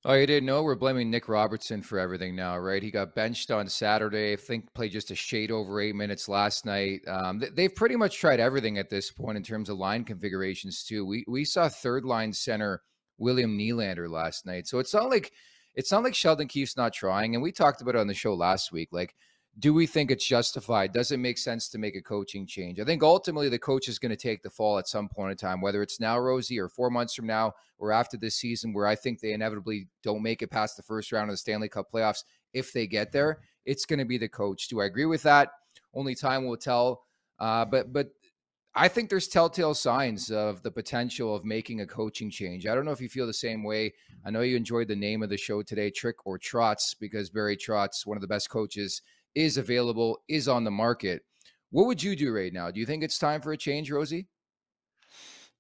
Oh, you didn't know? We're blaming Nick Robertson for everything now, right? He got benched on Saturday. I think played just a shade over 8 minutes last night. They've pretty much tried everything at this point in terms of line configurations too. We saw third line center William Nylander last night, so it's not like Sheldon Keefe's not trying. And we talked about it on the show last week. Like, do we think it's justified? Does it make sense to make a coaching change? I think ultimately the coach is going to take the fall at some point in time, whether it's now, Rosie, or 4 months from now, or after this season, where I think they inevitably don't make it past the first round of the Stanley Cup playoffs. If they get there, it's going to be the coach. Do I agree with that? Only time will tell. But I think there's telltale signs of the potential of making a coaching change. I don't know if you feel the same way. I know you enjoyed the name of the show today, Trick or Trots, because Barry Trotz, one of the best coaches, is available, is on the market. What would you do right now? Do you think it's time for a change, Rosie?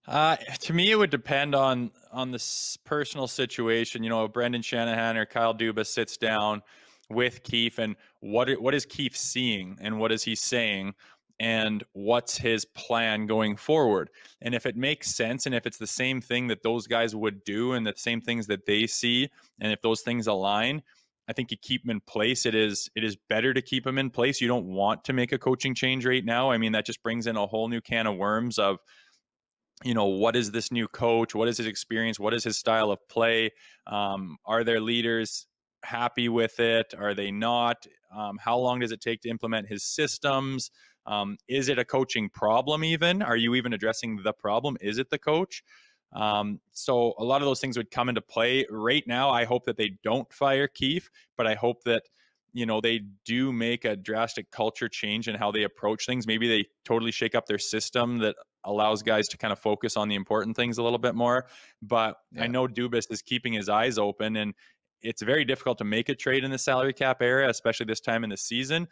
To me, it would depend on the personal situation. Brendan Shanahan or Kyle Dubas sits down with Keefe, and what is Keefe seeing, and what is he saying, and what's his plan going forward? And if it makes sense, and if it's the same thing that those guys would do, and the same things that they see, and if those things align, I think you keep them in place. It is better to keep them in place. You don't want to make a coaching change right now. I mean, that just brings in a whole new can of worms of what is this new coach? What is his experience? What is his style of play? Are their leaders happy with it? Are they not? How long does it take to implement his systems? Is it a coaching problem even? Are you even addressing the problem? Is it the coach? So a lot of those things would come into play. Right now, I hope that they don't fire Keefe, but I hope that they do make a drastic culture change in how they approach things. Maybe they totally shake up their system that allows guys to kind of focus on the important things a little bit more. But I Yeah. know Dubas is keeping his eyes open, and it's very difficult to make a trade in the salary cap era, especially this time in the season.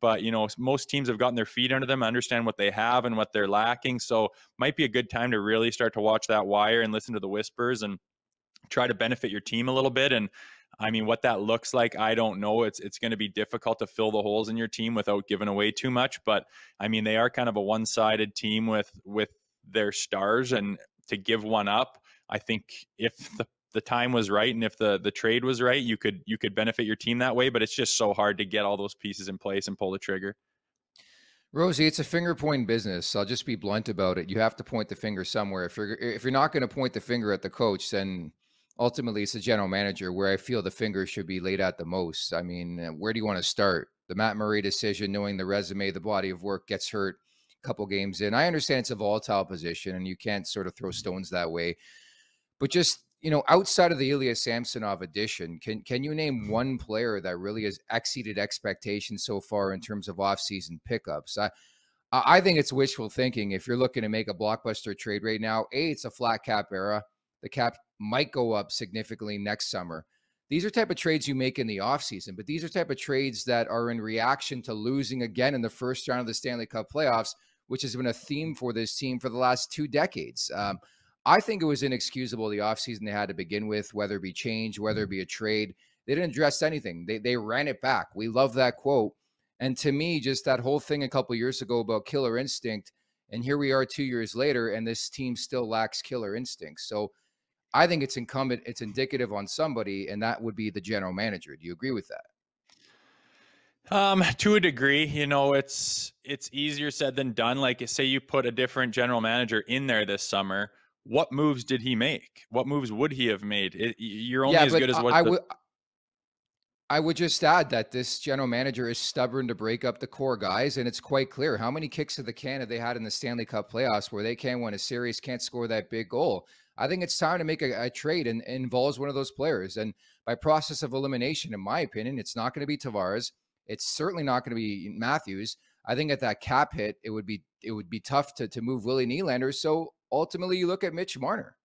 But most teams have gotten their feet under them, understand what they have and what they're lacking. So might be a good time to really start to watch that wire and listen to the whispers and try to benefit your team a little bit. And I mean, what that looks like, I don't know. It's going to be difficult to fill the holes in your team without giving away too much. But I mean, they are kind of a one-sided team with their stars, and to give one up, I think if the time was right and if the trade was right, you could benefit your team that way. But it's just so hard to get all those pieces in place and pull the trigger. Rosie, it's a finger pointing business. I'll just be blunt about it. You have to point the finger somewhere. If you're not going to point the finger at the coach, then ultimately it's the general manager where I feel the finger should be laid at the most. I mean, where do you want to start? The Matt Murray decision, knowing the resume, the body of work, gets hurt a couple games in. I understand it's a volatile position and you can't sort of throw stones that way. But just, outside of the Ilya Samsonov addition, can you name one player that really has exceeded expectations so far in terms of offseason pickups? I think it's wishful thinking if you're looking to make a blockbuster trade right now. It's a flat cap era. The cap might go up significantly next summer. These are type of trades you make in the offseason, but these are type of trades that are in reaction to losing again in the first round of the Stanley Cup playoffs, which has been a theme for this team for the last 2 decades. I think it was inexcusable the offseason they had to begin with, whether it be change, whether it be a trade. They didn't address anything. They ran it back. We love that quote. And to me, just that whole thing a couple years ago about killer instinct, and here we are 2 years later, and this team still lacks killer instinct. So I think it's incumbent, it's indicative on somebody, and that would be the general manager. Do you agree with that? To a degree, it's easier said than done. Like, say you put a different general manager in there this summer, what moves did he make? What moves would he have made? You're only Yeah, as but good as I, what I the would I would just add that this general manager is stubborn to break up the core guys, and it's quite clear how many kicks to the can have they had in the Stanley Cup playoffs where they can't win a series, can't score that big goal. I think it's time to make a trade and involves one of those players. And by process of elimination, in my opinion, it's not going to be Tavares. It's certainly not going to be Matthews. I think at that cap hit, it would be tough to move Willie Nylander. So ultimately, you look at Mitch Marner.